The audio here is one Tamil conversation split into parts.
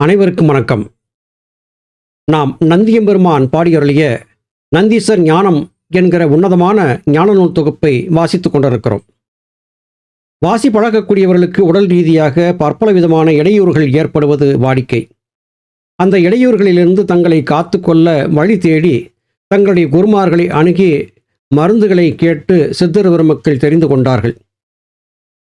அனைவருக்கும் வணக்கம். நாம் நந்தியம்பெருமான் பாடியருளிய நந்தீசர் ஞானம் என்கிற உன்னதமான ஞான நூல் தொகுப்பை வாசித்துக் கொண்டிருக்கிறோம். வாசி பழகக்கூடியவர்களுக்கு உடல் ரீதியாக பற்பல விதமான இடையூறுகள் ஏற்படுவது வாடிக்கை. அந்த இடையூறுகளிலிருந்து தங்களை காத்துக்கொள்ள வழி தேடி தங்களுடைய குருமார்களை அணுகி மருந்துகளை கேட்டு சித்தர் பெருமக்கள் தெரிந்து கொண்டார்கள்.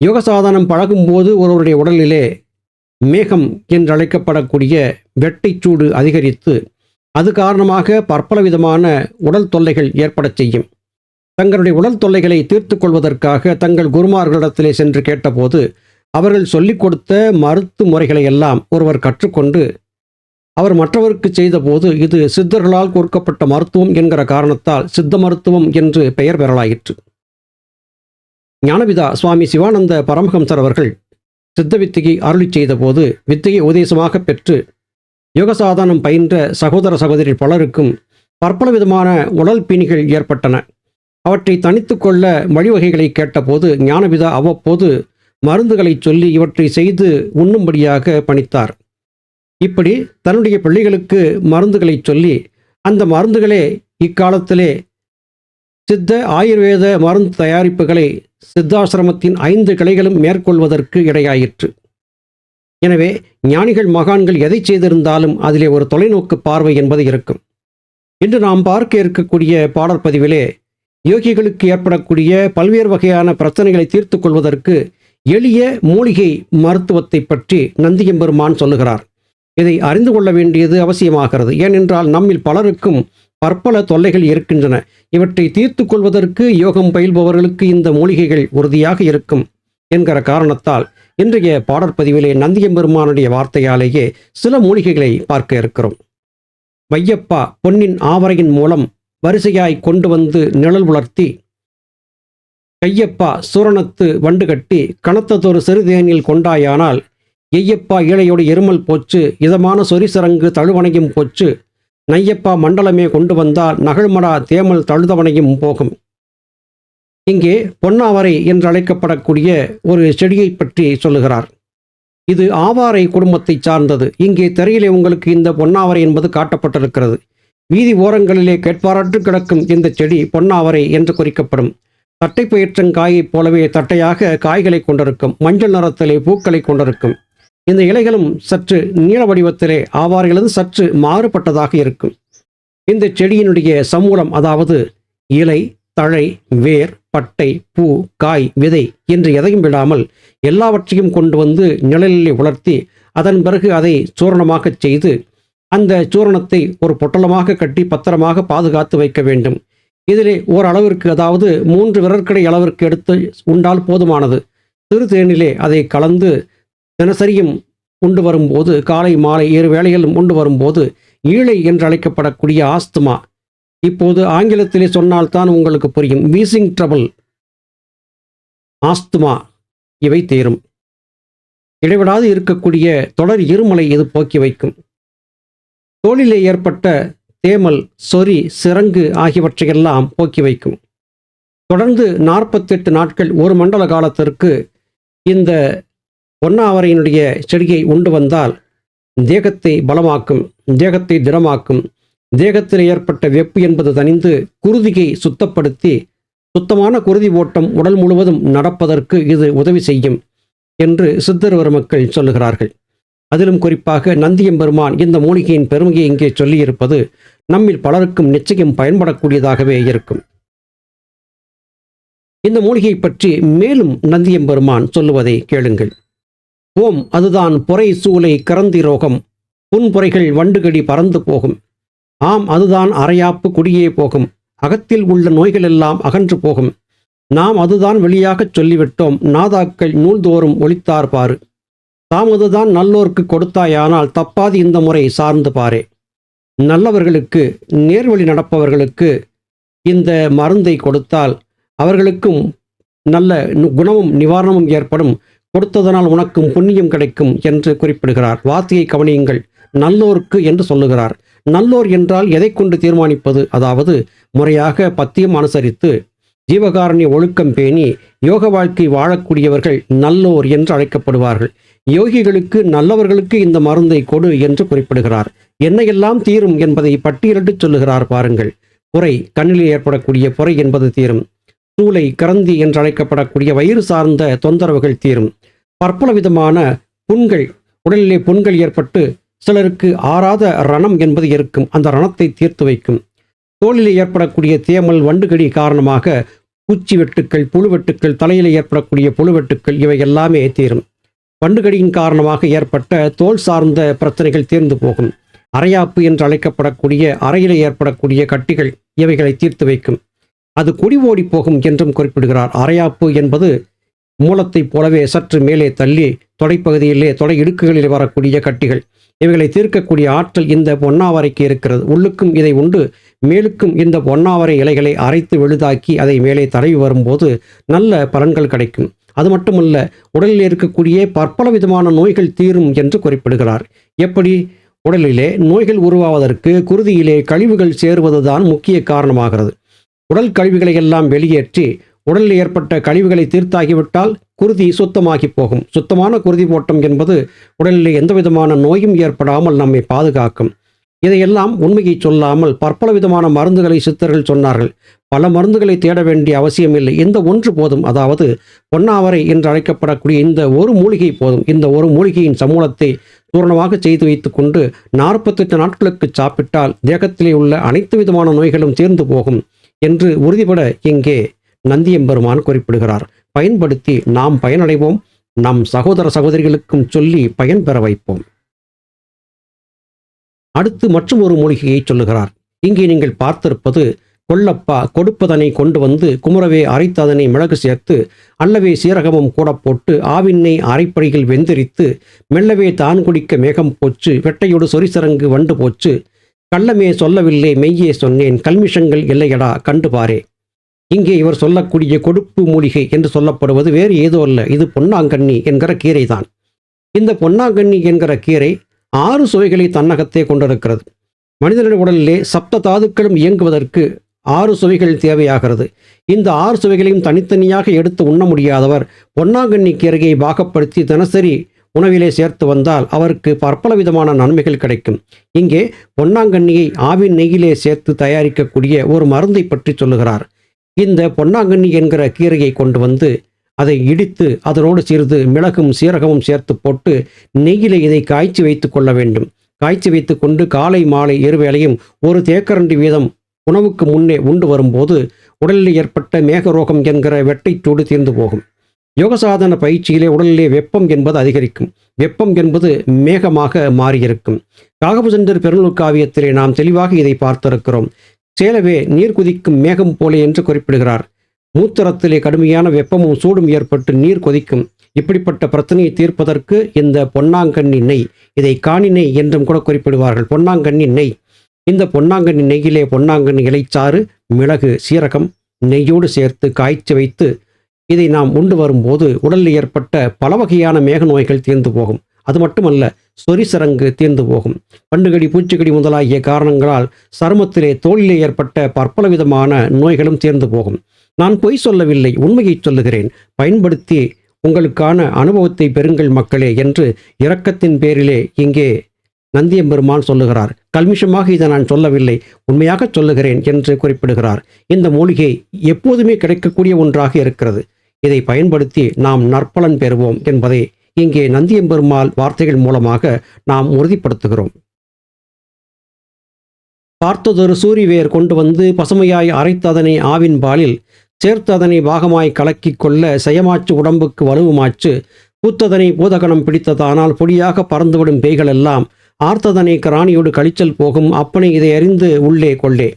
யோக சாதனம் பழகும்போது ஒருவருடைய உடலிலே மேகம் என்றழைக்கப்படக்கூடிய வெட்டைச்சூடு அதிகரித்து அது காரணமாக பற்பல விதமான உடல் தொல்லைகள் ஏற்படச் செய்யும். தங்களுடைய உடல் தொல்லைகளை தீர்த்து கொள்வதற்காக தங்கள் குருமார்களிடத்திலே சென்று கேட்டபோது அவர்கள் சொல்லிக் கொடுத்த மருத்து முறைகளை எல்லாம் ஒருவர் கற்றுக்கொண்டு அவர் மற்றவருக்கு செய்தபோது இது சித்தர்களால் கொடுக்கப்பட்ட மருத்துவம் என்கிற காரணத்தால் சித்த மருத்துவம் என்று பெயர் பெறலாயிற்று. ஞானபிதா சுவாமி சிவானந்த பரமஹம்சர் அவர்கள் சித்த வித்தையை அருளி செய்த போது வித்தையை உபதேசமாக பெற்று யோகசாதனம் பயின்ற சகோதர சகோதரி பலருக்கும் பற்பல விதமான உடல் பிணிகள் ஏற்பட்டன. அவற்றை தனித்து கொள்ள வழிவகைகளை கேட்டபோது ஞானபிதா அவ்வப்போது மருந்துகளை சொல்லி இவற்றை செய்து உண்ணும்படியாக பணித்தார். இப்படி தன்னுடைய பிள்ளைகளுக்கு மருந்துகளை சொல்லி அந்த மருந்துகளே இக்காலத்திலே சித்த ஆயுர்வேத மருந்து தயாரிப்புகளை சித்தாசிரமத்தின் 5 கிளைகளும் மேற்கொள்வதற்கு இடையாயிற்று. எனவே ஞானிகள் மகான்கள் எதை செய்திருந்தாலும் அதிலே ஒரு தொலைநோக்கு பார்வை என்பது இருக்கும். இன்று நாம் பார்க்க இருக்கக்கூடிய பாடற்பதிவிலே யோகிகளுக்கு ஏற்படக்கூடிய பல்வேறு வகையான பிரச்சனைகளை தீர்த்து கொள்வதற்கு எளிய மூலிகை மருத்துவத்தை பற்றி நந்தியம்பெருமான் சொல்லுகிறார். இதை அறிந்து கொள்ள வேண்டியது அவசியமாகிறது. ஏனென்றால் நம்மில் பலருக்கும் பற்பல தொல்லைகள் இருக்கின்றன. இவற்றை தீர்த்து கொள்வதற்கு யோகம் பயில்பவர்களுக்கு இந்த மூலிகைகள் உறுதியாக இருக்கும் என்கிற காரணத்தால் இன்றைய பாடற்பதிவிலே நந்தியம்பெருமானுடைய வார்த்தையாலேயே சில மூலிகைகளை பார்க்க இருக்கிறோம். வையப்பா பொன்னின் ஆவரையின் மூலம் வரிசையாய் கொண்டு வந்து நிழல் உலர்த்தி, கையப்பா சூரணத்து வண்டு கட்டி கனத்ததொரு சிறுதேனில் கொண்டாயானால், எய்யப்பா ஈழையோடு எருமல் போச்சு இதமான சொரிசரங்கு தழுவனையும் போச்சு, நையப்பா மண்டலமே கொண்டு வந்தால் நகழ்மடா தேமல் தழுதவனையும் போகும். இங்கே பொன்னாவரை என்று அழைக்கப்படக்கூடிய ஒரு செடியை பற்றி சொல்லுகிறார். இது ஆவாரை குடும்பத்தை சார்ந்தது. இங்கே திரையிலே உங்களுக்கு இந்த பொன்னாவரை என்பது காட்டப்பட்டிருக்கிறது. வீதி ஓரங்களிலே கேட்பாரற்று கிடக்கும் இந்த செடி பொன்னாவரை என்று குறிக்கப்படும். தட்டைப்பயிற்றங்காயைப் போலவே தட்டையாக காய்களை கொண்டிருக்கும். மஞ்சள் நிறத்திலே பூக்களை கொண்டிருக்கும். இந்த இலைகளும் சற்று நீள வடிவத்திலே ஆவாரிலிருந்து சற்று மாறுபட்டதாக இருக்கும். இந்த செடியினுடைய சமூலம், அதாவது இலை, தழை, வேர், பட்டை, பூ, காய், விதை என்று எதையும் விடாமல் எல்லாவற்றையும் கொண்டு வந்து நிழலிலே உலர்த்தி அதன் பிறகு அதை சூரணமாக செய்து அந்த சூரணத்தை ஒரு பொட்டலமாக கட்டி பத்திரமாக பாதுகாத்து வைக்க வேண்டும். இதிலே ஓரளவிற்கு, அதாவது 3 விரற்கடை அளவிற்கு எடுத்து உண்டால் போதுமானது. சிறு தேனிலே அதை கலந்து தினசரியும் உண்டு வரும்போது, காலை மாலை 2 வேளைகளும் உண்டு வரும்போது ஈழை என்று அழைக்கப்படக்கூடிய ஆஸ்துமா, இப்போது ஆங்கிலத்திலே சொன்னால்தான் உங்களுக்கு புரியும், வீசிங் ட்ரபிள், ஆஸ்துமா இவை தீரும். இடைவிடாது இருக்கக்கூடிய தொடர் இருமலை இது போக்கி வைக்கும். தோலிலே ஏற்பட்ட தேமல், சொறி, சிரங்கு ஆகியவற்றையெல்லாம் போக்கி வைக்கும். தொடர்ந்து 48 நாட்கள் 1 மண்டல காலத்திற்கு இந்த பொன்னாவரையினுடைய செடியை உண்டு வந்தால் தேகத்தை பலமாக்கும், தேகத்தை திடமாக்கும். தேகத்தில் ஏற்பட்ட வெப்பு என்பது தணிந்து குருதியை சுத்தப்படுத்தி சுத்தமான குருதி ஓட்டம் உடல் முழுவதும் நடப்பதற்கு இது உதவி செய்யும் என்று சித்தர் பெருமக்கள் சொல்லுகிறார்கள். அதிலும் குறிப்பாக நந்தியம்பெருமான் இந்த மூலிகையின் பெருமையை இங்கே சொல்லியிருப்பது நம்மில் பலருக்கும் நிச்சயம் பயன்படக்கூடியதாகவே இருக்கும். இந்த மூலிகை பற்றி மேலும் நந்தியம்பெருமான் சொல்லுவதை கேளுங்கள். ஓம் அதுதான் பொறை சூளை கரந்தி ரோகம், புன்புரைகள் வண்டுகடி பறந்து போகும். ஆம் அதுதான் அரையாப்பு குடியே போகும், அகத்தில் உள்ள நோய்கள் எல்லாம் அகன்று போகும். நாம் அதுதான் வெளியாகச் சொல்லிவிட்டோம், நாதாக்கள் நூல்தோறும் ஒளித்தார் பாரு. தாம் அதுதான் நல்லோர்க்கு கொடுத்தாயானால் தப்பாது இந்த முறை சார்ந்து பாரே. நல்லவர்களுக்கு, நேர்வழி நடப்பவர்களுக்கு இந்த மருந்தை கொடுத்தால் அவர்களுக்கும் நல்ல குணமும் நிவாரணமும் ஏற்படும். கொடுத்ததனால் உனக்கும் புண்ணியம் கிடைக்கும் என்று குறிப்பிடுகிறார். வார்த்தையை கவனியுங்கள். நல்லோருக்கு என்று சொல்லுகிறார். நல்லோர் என்றால் எதை கொண்டு தீர்மானிப்பது? அதாவது முறையாக பத்தியம் அனுசரித்து ஜீவகாருண்ய ஒழுக்கம் பேணி யோக வாழ்க்கை வாழக்கூடியவர்கள் நல்லோர் என்று அழைக்கப்படுவார்கள். யோகிகளுக்கு நல்லவர்களுக்கு இந்த மருந்தை கொடு என்று குறிப்பிடுகிறார். என்னையெல்லாம் தீரும் என்பதை பட்டியலிட்டு சொல்லுகிறார் பாருங்கள். புரை, கண்ணில் ஏற்படக்கூடிய புரை என்பது தீரும். சூளை, கரந்தி என்று அழைக்கப்படக்கூடிய வயிறு சார்ந்த தொந்தரவுகள் தீரும். பற்பல விதமான புண்கள், உடலிலே புண்கள் ஏற்பட்டு சிலருக்கு ஆறாத ரணம் என்பது இருக்கும். அந்த ரணத்தை தீர்த்து வைக்கும். தோலிலே ஏற்படக்கூடிய தேமல், வண்டுகடி காரணமாக பூச்சி வெட்டுக்கள், புழுவெட்டுக்கள், தலையில் ஏற்படக்கூடிய புழுவெட்டுக்கள் இவை எல்லாமே தீரும். வண்டுகடியின் காரணமாக ஏற்பட்ட தோல் சார்ந்த பிரச்சனைகள் தீர்ந்து போகும். அரையாப்பு என்று அழைக்கப்படக்கூடிய அறையிலே ஏற்படக்கூடிய கட்டிகள் இவைகளை தீர்த்து வைக்கும். அது குடி ஓடி போகும் என்றும் குறிப்பிடுகிறார். அரையாப்பு என்பது மூலத்தைப் போலவே சற்று மேலே தள்ளி தொடைப்பகுதியிலே, தொடை இடுக்குகளில் வரக்கூடிய கட்டிகள், இவைகளை தீர்க்கக்கூடிய ஆற்றல் இந்த பொன்னாவரைக்கு இருக்கிறது. உள்ளுக்கும் இதை உண்டு, மேலுக்கும் இந்த பொன்னாவரை இலைகளை அரைத்து வெளுதாக்கி அதை மேலே தடவி வரும்போது நல்ல பலன்கள் கிடைக்கும். அது மட்டுமல்ல, உடலில் இருக்கக்கூடிய பற்பல விதமான நோய்கள் தீரும் என்று குறிப்பிடுகிறார். எப்படி? உடலிலே நோய்கள் உருவாவதற்கு குருதியிலே கழிவுகள் சேருவதுதான் முக்கிய காரணமாகிறது. உடல் கழிவுகளை எல்லாம் வெளியேற்றி உடலில் ஏற்பட்ட கழிவுகளை தீர்த்தாகிவிட்டால் குருதி சுத்தமாகி போகும். சுத்தமான குருதி ஓட்டம் என்பது உடலில் எந்த விதமான நோயும் ஏற்படாமல் நம்மை பாதுகாக்கும். இதையெல்லாம் உண்மையை சொல்லாமல் பற்பல விதமான மருந்துகளை சித்தர்கள் சொன்னார்கள். பல மருந்துகளை தேட வேண்டிய அவசியமில்லை. இந்த ஒன்று போதும். அதாவது பொன்னாவரை என்று அழைக்கப்படக்கூடிய இந்த ஒரு மூலிகை போதும். இந்த ஒரு மூலிகையின் சமூலத்தை பூரணமாக செய்து வைத்து கொண்டு 48 நாட்களுக்கு சாப்பிட்டால் தேகத்திலே உள்ள அனைத்து விதமான நோய்களும் தீர்ந்து போகும் என்று உறுதிபட இங்கே நந்தியம்பெருமான் குறிப்பிடுகிறார். பயன்படுத்தி நாம் பயனடைவோம். நம் சகோதர சகோதரிகளுக்கும் சொல்லி பயன் பெற வைப்போம். அடுத்து மற்றும் ஒரு மூலிகையை சொல்லுகிறார். இங்கே நீங்கள் பார்த்திருப்பது கொல்லப்பா, கொடுப்பதனை கொண்டு வந்து குமுறவே அரைத்ததனை மிளகு சேர்த்து அல்லவே சீரகமும் கூட போட்டு ஆவினை அரைப்படியில் வெந்திரித்து மெல்லவே தான் குடிக்க மேகம் போச்சு, வெட்டையோடு சொரிசரங்கு வண்டு போச்சு, கள்ளமே சொல்லவில்லை மெய்யே சொன்னேன், கல்மிஷங்கள் இல்லையடா கண்டு பாரே. இங்கே இவர் சொல்லக்கூடிய கொடுப்பு மூலிகை என்று சொல்லப்படுவது வேறு ஏதோ அல்ல, இது பொன்னாங்கண்ணி என்கிற கீரை தான். இந்த பொன்னாங்கண்ணி என்கிற கீரை 6 சுவைகளை தன்னகத்தே கொண்டிருக்கிறது. மனிதனுடைய உடலிலே சப்த தாதுக்களும் இயங்குவதற்கு 6 சுவைகள் தேவையாகிறது. இந்த 6 சுவைகளையும் தனித்தனியாக எடுத்து உண்ண முடியாதவர் பொன்னாங்கண்ணி கீரையை பாகப்படுத்தி தினசரி உணவிலே சேர்த்து வந்தால் அவருக்கு பற்பல விதமான நன்மைகள் கிடைக்கும். இங்கே பொன்னாங்கண்ணியை ஆவின் நெய்யிலே சேர்த்து தயாரிக்கக்கூடிய ஒரு மருந்தை பற்றி சொல்லுகிறார். இந்த பொன்னாங்கண்ணி என்கிற கீரையை கொண்டு வந்து அதை இடித்து அதனோடு சிறிது மிளகும் சீரகமும் சேர்த்து போட்டு நெய்யிலே இதை காய்ச்சி வைத்து கொள்ள வேண்டும். காய்ச்சி வைத்து கொண்டு காலை மாலை இருவேளையும் ஒரு தேக்கரண்டி வீதம் உணவுக்கு முன்னே உண்டு வரும்போது உடலில் ஏற்பட்ட மேகரோகம் என்கிற வெட்டைச்சூடு தீர்ந்து போகும். யோகசாதன பயிற்சியிலே உடலிலே வெப்பம் என்பது அதிகரிக்கும். வெப்பம் என்பது மேகமாக மாறியிருக்கும். காகபுஜண்டர் பெருநூல் காவியத்திலே நாம் தெளிவாக இதை பார்த்திருக்கிறோம். சேலவே நீர் குதிக்கும் மேகம் போலே என்று குறிப்பிடுகிறார். மூத்திரத்திலே கடுமையான வெப்பமும் சூடும் ஏற்பட்டு நீர் கொதிக்கும். இப்படிப்பட்ட பிரச்சனையை தீர்ப்பதற்கு இந்த பொன்னாங்கண்ணி நெய், இதை காணி நெய் என்றும் கூட குறிப்பிடுவார்கள். பொன்னாங்கண்ணி நெய். இந்த பொன்னாங்கண்ணி நெய்யிலே பொன்னாங்கண்ணி இலைச்சாறு, மிளகு, சீரகம் நெய்யோடு சேர்த்து காய்ச்சி வைத்து இதை நாம் உண்டு வரும்போது உடலில் ஏற்பட்ட பல வகையான மேக நோய்கள் தீர்ந்து போகும். அது மட்டுமல்ல, சொரிசரங்கு தீர்ந்து போகும். பண்டுகடி, பூச்சிக்கடி முதலாகிய காரணங்களால் சருமத்திலே, தோலிலே ஏற்பட்ட பற்பல விதமான நோய்களும் தீர்ந்து போகும். நான் பொய் சொல்லவில்லை, உண்மையை சொல்லுகிறேன். பயன்படுத்தி உங்களுக்கான அனுபவத்தை பெறுங்கள் மக்களே என்று இரக்கத்தின் பேரிலே இங்கே நந்தியம்பெருமான் சொல்லுகிறார். கல்மிஷமாக இதை நான் சொல்லவில்லை, உண்மையாக சொல்லுகிறேன் என்று குறிப்பிடுகிறார். இந்த மூலிகை எப்போதுமே கிடைக்கக்கூடிய ஒன்றாக இருக்கிறது. இதை பயன்படுத்தி நாம் நற்பலன் பெறுவோம் என்பதை இங்கே நந்தியம்பெருமாள் வார்த்தைகள் மூலமாக நாம் உறுதிப்படுத்துகிறோம். பார்த்ததொரு சூரிவேர் கொண்டு வந்து பசுமையாய் அரைத்ததனை ஆவின் பாலில் சேர்த்து அதனை பாகமாய் கலக்கி கொள்ள செயமாச்சு உடம்புக்கு வலுவுமாச்சு, பூத்ததனை பூதகணம் பிடித்ததானால் பொடியாக பறந்துவிடும் பேய்களெல்லாம் ஆர்த்ததனை கிராணியோடு கழிச்சல் போகும், அப்பனை இதை அறிந்து உள்ளே கொள்ளே.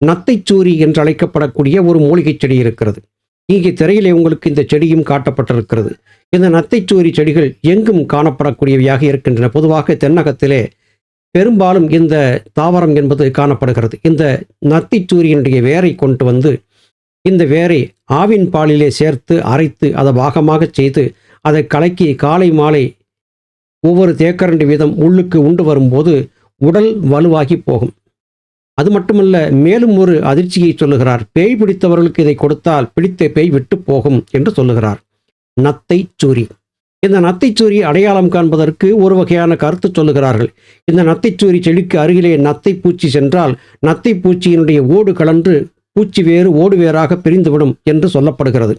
நத்தைச்சூரி என்று அழைக்கப்படக்கூடிய ஒரு மூலிகை செடி இருக்கிறது. இங்கே திரையிலே உங்களுக்கு இந்த செடியும் காட்டப்பட்டிருக்கிறது. இந்த நத்தைச்சூரி செடிகள் எங்கும் காணப்படக்கூடியவையாக இருக்கின்றன. பொதுவாக தென்னகத்திலே பெரும்பாலும் இந்த தாவரம் என்பது காணப்படுகிறது. இந்த நத்தைச்சூரியினுடைய வேரை கொண்டு வந்து இந்த வேரை ஆவின் பாலிலே சேர்த்து அரைத்து அதை பாகமாக செய்து அதை கலக்கி காலை மாலை ஒவ்வொரு தேக்கரண்டி வீதம் உள்ளுக்கு உண்டு வரும்போது உடல் வலுவாகி போகும். அது மட்டுமல்ல, மேலும் ஒரு அதிர்ச்சியை சொல்லுகிறார். பேய் பிடித்தவர்களுக்கு இதை கொடுத்தால் பிடித்த பேய் விட்டு போகும் என்று சொல்லுகிறார். நத்தைச்சூரி. இந்த நத்தைச்சூரி அடையாளம் காண்பதற்கு ஒரு வகையான கருத்து சொல்லுகிறார்கள். இந்த நத்தைச்சூரி செடிக்கு அருகிலே நத்தை பூச்சி சென்றால் நத்தை பூச்சியினுடைய ஓடு கலன்று பூச்சி வேறு ஓடு வேறாக பிரிந்துவிடும் என்று சொல்லப்படுகிறது.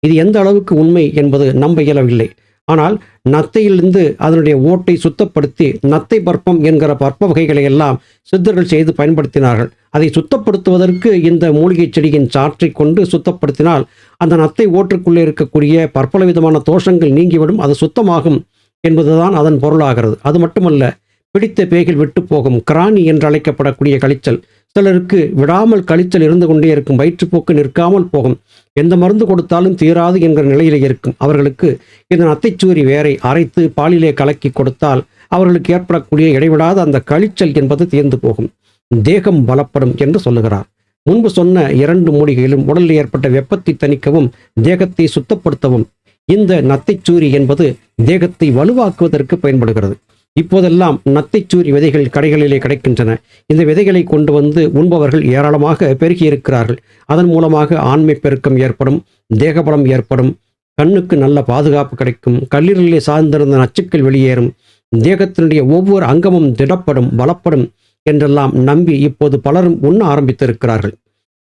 இது எந்த அளவுக்கு உண்மை என்பது நம்ப இயலவில்லை. ஆனால் நத்தையிலிருந்து அதனுடைய ஓட்டை சுத்தப்படுத்தி நத்தை பற்பம் என்கிற பற்ப வகைகளை எல்லாம் சித்தர்கள் செய்து பயன்படுத்தினார்கள். அதை சுத்தப்படுத்துவதற்கு இந்த மூலிகை செடியின் சாற்றை கொண்டு சுத்தப்படுத்தினால் அந்த நத்தை ஓட்டுக்குள்ளே இருக்கக்கூடிய பற்பல விதமான தோஷங்கள் நீங்கிவிடும், அது சுத்தமாகும் என்பதுதான் அதன் பொருளாகிறது. அது மட்டுமல்ல, பிடித்த பேய்கள் விட்டு போகும். கிராணி என்று அழைக்கப்படக்கூடிய கழிச்சல், சிலருக்கு விடாமல் கழிச்சல் இருந்து கொண்டே இருக்கும், வயிற்றுப்போக்கு நிற்காமல் போகும், எந்த மருந்து கொடுத்தாலும் தீராது என்கிற நிலையிலே இருக்கும். அவர்களுக்கு இந்த நத்தைச்சூரி வேரை அரைத்து பாலிலே கலக்கி கொடுத்தால் அவர்களுக்கு ஏற்படக்கூடிய இடைவிடாத அந்த கழிச்சல் என்பது தீர்ந்து போகும், தேகம் பலப்படும் என்று சொல்லுகிறார். முன்பு சொன்ன 2 மூலிகையிலும் உடலில் ஏற்பட்ட வெப்பத்தை தணிக்கவும் தேகத்தை சுத்தப்படுத்தவும் இந்த நத்தைச்சூரி என்பது தேகத்தை வலுவாக்குவதற்கு பயன்படுகிறது. இப்போதெல்லாம் நத்தைச்சூரி விதைகள் கடைகளிலே கிடைக்கின்றன. இந்த விதைகளை கொண்டு வந்து உண்பவர்கள் ஏராளமாக பெருகியிருக்கிறார்கள். அதன் மூலமாக ஆண்மை பெருக்கம் ஏற்படும், தேகபலம் ஏற்படும், கண்ணுக்கு நல்ல பாதுகாப்பு கிடைக்கும், கல்லீரலிலே சார்ந்திருந்த நச்சுக்கள் வெளியேறும், தேகத்தினுடைய ஒவ்வொரு அங்கமும் திடப்படும், பலப்படும் என்றெல்லாம் நம்பி இப்போது பலரும் உண்ண ஆரம்பித்திருக்கிறார்கள்.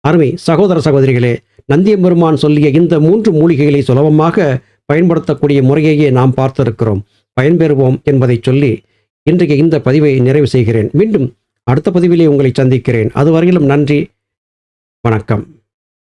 அருமை சகோதர சகோதரிகளே, நந்தியம்பெருமான் சொல்லிய இந்த 3 மூலிகைகளை சுலபமாக பயன்படுத்தக்கூடிய முறையையே நாம் பார்த்திருக்கிறோம். பயன்பெறுவோம் என்பதை சொல்லி இன்றைய இந்த பதிவை நிறைவு செய்கிறேன். மீண்டும் அடுத்த பதிவிலே உங்களை சந்திக்கிறேன். அதுவரையிலும் நன்றி, வணக்கம்.